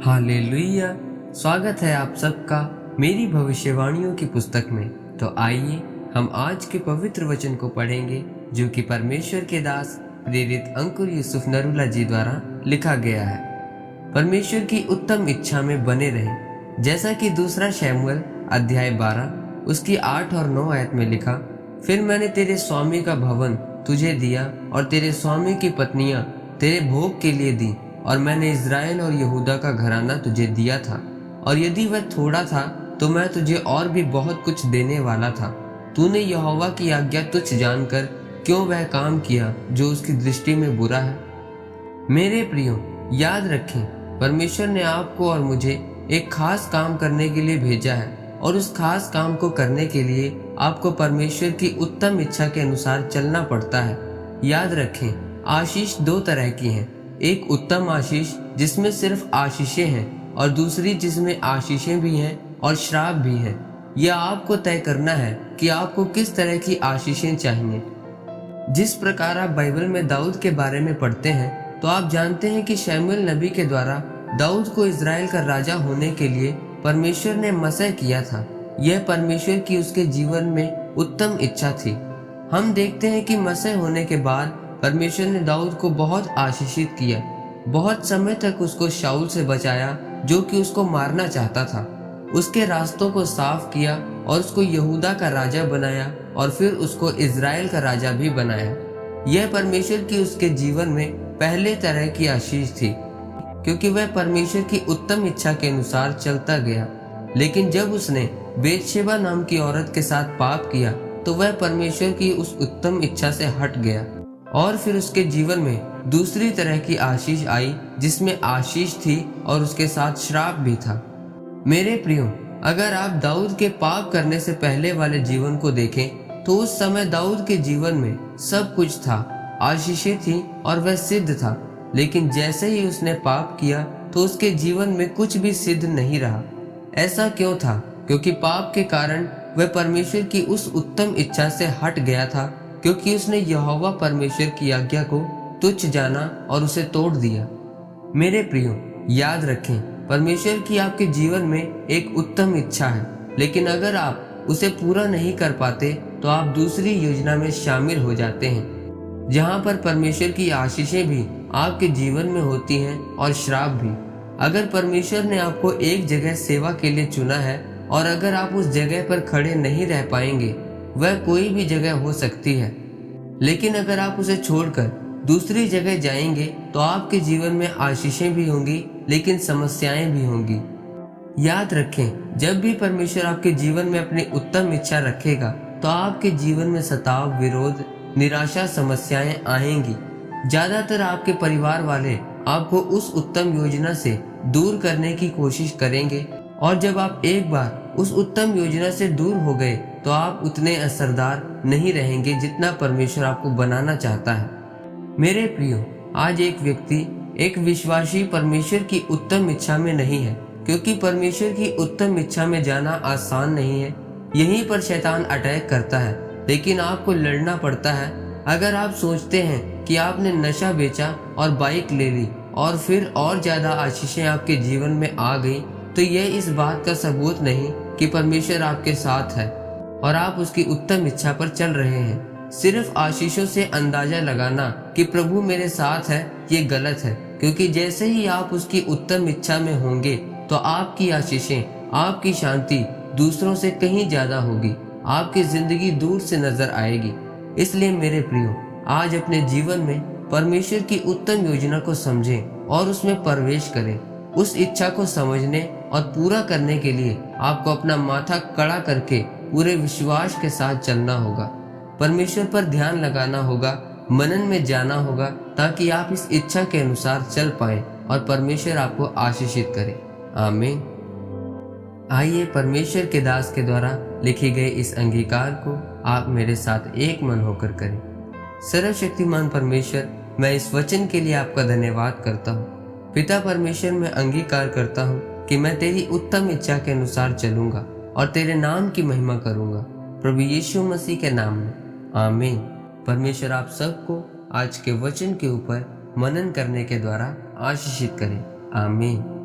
Hallelujah. स्वागत है आप सबका मेरी भविष्यवाणियों की पुस्तक में। तो आइए हम आज के पवित्र वचन को पढ़ेंगे जो कि परमेश्वर के दास प्रेरित अंकुर यूसुफ नरूला जी द्वारा लिखा गया है। परमेश्वर की उत्तम इच्छा में बने रहें, जैसा कि दूसरा शमूएल अध्याय 12 उसकी 8 और 9 आयत में लिखा, फिर मैंने तेरे स्वामी का भवन तुझे दिया और तेरे स्वामी की पत्नियां तेरे भोग के लिए दी, और मैंने इज़राइल और यहूदा का घराना तुझे दिया था, और यदि वह थोड़ा था तो मैं तुझे और भी बहुत कुछ देने वाला था। तूने यहोवा की आज्ञा तुच्छ जानकर क्यों वह काम किया जो उसकी दृष्टि में बुरा है। मेरे प्रियो, याद रखें, परमेश्वर ने आपको और मुझे एक खास काम करने के लिए भेजा है, और उस खास काम को करने के लिए आपको परमेश्वर की उत्तम इच्छा के अनुसार चलना पड़ता है। याद रखें, आशीष दो तरह की हैं, एक उत्तम आशीष जिसमें सिर्फ आशीषें हैं, और दूसरी जिसमें आशीषें भी हैं और श्राप भी हैं। यह आपको तय करना है कि आपको किस तरह की आशीषें चाहिए। जिस प्रकार आप बाइबल में दाऊद के बारे में पढ़ते हैं, तो आप जानते हैं कि शमूएल नबी के द्वारा दाऊद को इज़राइल का राजा होने के लिए परमेश्वर ने मसह किया था। यह परमेश्वर की उसके जीवन में उत्तम इच्छा थी। हम देखते हैं कि मसह होने के बाद परमेश्वर ने दाऊद को बहुत आशीषित किया। बहुत समय तक उसको शाऊल से बचाया जो कि उसको मारना चाहता था। उसके रास्तों को साफ किया और उसको यहूदा का राजा बनाया, और फिर उसको इज़राइल का राजा भी बनाया। यह परमेश्वर की उसके जीवन में पहले तरह की आशीष थी, क्योंकि वह परमेश्वर की उत्तम इच्छा के अनुसार चलता गया। लेकिन जब उसने बेतशेबा नाम की औरत के साथ पाप किया तो वह परमेश्वर की उस उत्तम इच्छा से हट गया, और फिर उसके जीवन में दूसरी तरह की आशीष आई जिसमें आशीष थी और उसके साथ श्राप भी था। मेरे प्रियो, अगर आप दाऊद के पाप करने से पहले वाले जीवन को देखें तो उस समय दाऊद के जीवन में सब कुछ था, आशीषें थी और वह सिद्ध था। लेकिन जैसे ही उसने पाप किया तो उसके जीवन में कुछ भी सिद्ध नहीं रहा। ऐसा क्यों था? क्योंकि पाप के कारण वह परमेश्वर की उस उत्तम इच्छा से हट गया था, क्योंकि उसने यहोवा परमेश्वर की आज्ञा को तुच्छ जाना और उसे तोड़ दिया। मेरे प्रियो, याद रखें, परमेश्वर की आपके जीवन में एक उत्तम इच्छा है, लेकिन अगर आप उसे पूरा नहीं कर पाते तो आप दूसरी योजना में शामिल हो जाते हैं, जहां पर परमेश्वर की आशीषें भी आपके जीवन में होती हैं और श्राप भी। अगर परमेश्वर ने आपको एक जगह सेवा के लिए चुना है और अगर आप उस जगह पर खड़े नहीं रह पाएंगे, वह कोई भी जगह हो सकती है, लेकिन अगर आप उसे छोड़कर दूसरी जगह जाएंगे तो आपके जीवन में आशीषें भी होंगी लेकिन समस्याएं भी होंगी। याद रखें, जब भी परमेश्वर आपके जीवन में अपनी उत्तम इच्छा रखेगा तो आपके जीवन में सताव, विरोध, निराशा, समस्याएं आएंगी। ज्यादातर आपके परिवार वाले आपको उस उत्तम योजना से दूर करने की कोशिश करेंगे, और जब आप एक बार उस उत्तम योजना से दूर हो गए तो आप उतने असरदार नहीं रहेंगे जितना परमेश्वर आपको बनाना चाहता है। मेरे प्रियो, आज एक व्यक्ति, एक विश्वासी परमेश्वर की उत्तम इच्छा में नहीं है, क्योंकि परमेश्वर की उत्तम इच्छा में जाना आसान नहीं है। यहीं पर शैतान अटैक करता है, लेकिन आपको लड़ना पड़ता है। अगर आप सोचते हैं कि आपने नशा बेचा और बाइक ले ली और फिर और ज्यादा आशीषें आपके जीवन में आ गई, तो यह इस बात का सबूत नहीं कि परमेश्वर आपके साथ है और आप उसकी उत्तम इच्छा पर चल रहे हैं। सिर्फ आशीषों से अंदाजा लगाना कि प्रभु मेरे साथ है, ये गलत है, क्योंकि जैसे ही आप उसकी उत्तम इच्छा में होंगे तो आपकी आशीषें, आपकी शांति दूसरों से कहीं ज्यादा होगी, आपकी जिंदगी दूर से नजर आएगी। इसलिए मेरे प्रियो, आज अपने जीवन में परमेश्वर की उत्तम योजना को समझें और उसमें प्रवेश करें। उस इच्छा को समझने और पूरा करने के लिए आपको अपना माथा कड़ा करके पूरे विश्वास के साथ चलना होगा। परमेश्वर पर ध्यान लगाना होगा, मनन में जाना होगा, ताकि आप इस इच्छा के अनुसार चल पाएं और परमेश्वर आपको आशीषित करे। आमीन। आइए परमेश्वर के दास के द्वारा लिखे गए इस अंगीकार को आप मेरे साथ एक मन होकर करें। सर्वशक्तिमान परमेश्वर, मैं इस वचन के लिए आपका धन्यवाद करता हूँ। पिता परमेश्वर, मैं अंगीकार करता हूँ कि मैं तेरी उत्तम इच्छा के अनुसार चलूंगा और तेरे नाम की महिमा करूंगा, प्रभु यीशु मसीह के नाम में। आमीन। परमेश्वर आप सबको आज के वचन के ऊपर मनन करने के द्वारा आशीषित करें। आमीन।